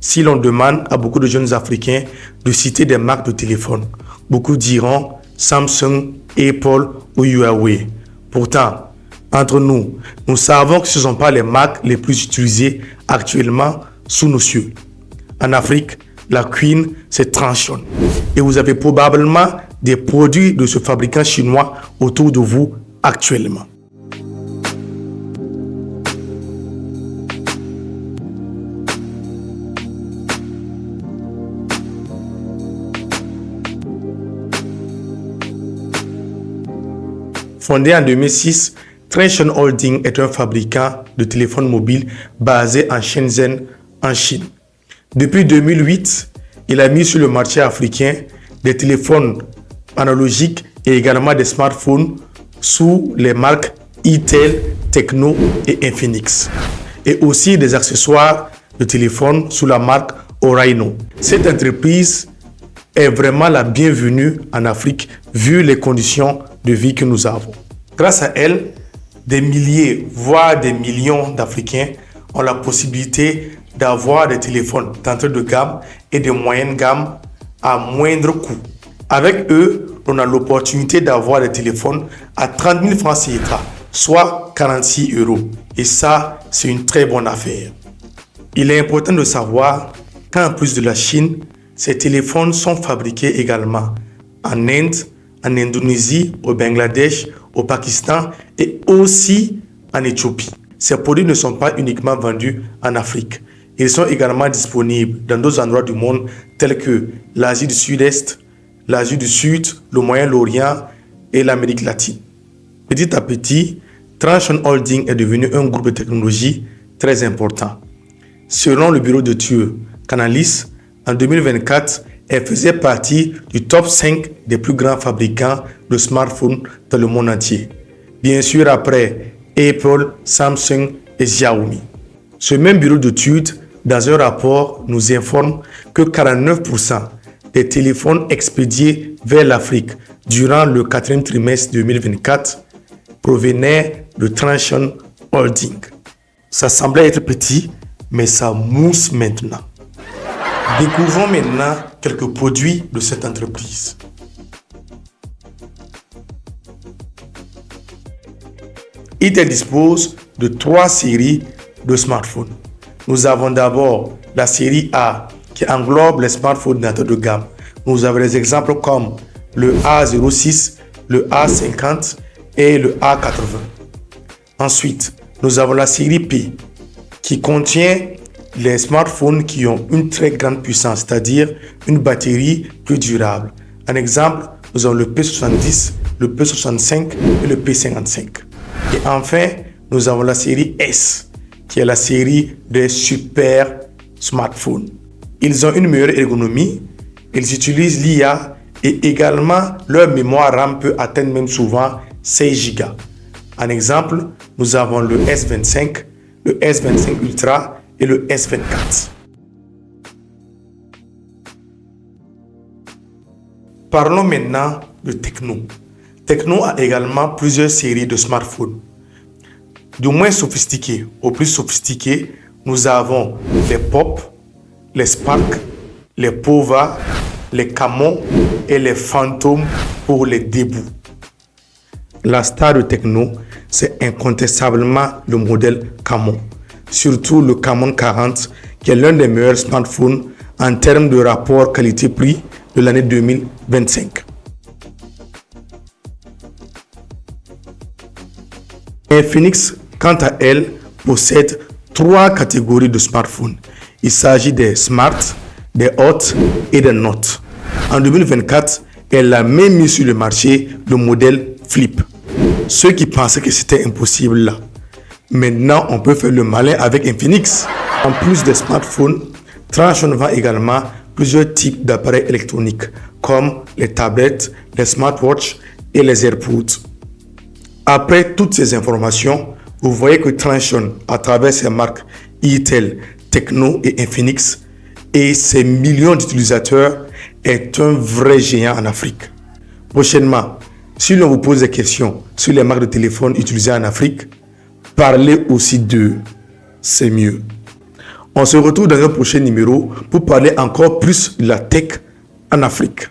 Si l'on demande à beaucoup de jeunes Africains de citer des marques de téléphone, beaucoup diront Samsung, Apple ou Huawei. Pourtant, entre nous, nous savons que ce ne sont pas les marques les plus utilisées actuellement sous nos cieux. En Afrique, la Queen, c'est Transsion. Et vous avez probablement des produits de ce fabricant chinois autour de vous actuellement. Fondé en 2006, Transsion Holding est un fabricant de téléphones mobiles basé en Shenzhen, en Chine. Depuis 2008, il a mis sur le marché africain des téléphones analogiques et également des smartphones sous les marques Itel, Tecno et Infinix. Et aussi des accessoires de téléphone sous la marque Oraino. Cette entreprise est vraiment la bienvenue en Afrique vu les conditions de vie que nous avons. Grâce à elle, des milliers, voire des millions d'Africains ont la possibilité d'avoir des téléphones d'entrée de gamme et de moyenne gamme à moindre coût. Avec eux, on a l'opportunité d'avoir des téléphones à 30 000 francs CFA, soit 46 €. Et ça, c'est une très bonne affaire. Il est important de savoir qu'en plus de la Chine, ces téléphones sont fabriqués également en Inde, en Indonésie, au Bangladesh, au Pakistan et aussi en Éthiopie. Ces produits ne sont pas uniquement vendus en Afrique. Ils sont également disponibles dans d'autres endroits du monde tels que l'Asie du Sud-Est, l'Asie du Sud, le Moyen-Orient et l'Amérique latine. Petit à petit, Transsion Holding est devenu un groupe de technologie très important. Selon le bureau d'études Canalys, en 2024, elle faisait partie du top 5 des plus grands fabricants de smartphones dans le monde entier. Bien sûr, après Apple, Samsung et Xiaomi. Ce même bureau d'études, dans un rapport, nous informe que 49% des téléphones expédiés vers l'Afrique durant le 4e trimestre 2024 provenaient de Transsion Holding. Ça semblait être petit, mais ça mousse maintenant. Découvrons maintenant quelques produits de cette entreprise. Itel dispose de 3 séries de smartphones. Nous avons d'abord la série A qui englobe les smartphones d'entrée de gamme. Nous avons des exemples comme le A06, le A50 et le A80. Ensuite, nous avons la série P qui contient les smartphones qui ont une très grande puissance, c'est-à-dire une batterie plus durable. Un exemple, nous avons le P70, le P65 et le P55. Et enfin, nous avons la série S, qui est la série des super smartphones. Ils ont une meilleure ergonomie, ils utilisent l'IA et également leur mémoire RAM peut atteindre même souvent 16 Go. En exemple, nous avons le S25, le S25 Ultra et le S24. Parlons maintenant de Tecno. Tecno a également plusieurs séries de smartphones. Du moins sophistiqués au plus sophistiqués, nous avons les Pop, les Spark, les Pova, les Camon et les Phantom pour les débuts. La star de Tecno, c'est incontestablement le modèle Camon. Surtout le Camon 40, qui est l'un des meilleurs smartphones en termes de rapport qualité-prix de l'année 2025. Infinix, quant à elle, possède 3 catégories de smartphones. Il s'agit des Smart, des Hot et des Note. En 2024, elle a même mis sur le marché le modèle Flip. Ceux qui pensaient que c'était impossible là. Maintenant, on peut faire le malin avec Infinix. En plus des smartphones, Transsion vend également plusieurs types d'appareils électroniques comme les tablettes, les smartwatches et les AirPods. Après toutes ces informations, vous voyez que Transsion, à travers ses marques Itel, Tecno et Infinix et ses millions d'utilisateurs, est un vrai géant en Afrique. Prochainement, si l'on vous pose des questions sur les marques de téléphone utilisées en Afrique, parlez aussi d'eux, c'est mieux. On se retrouve dans un prochain numéro pour parler encore plus de la tech en Afrique.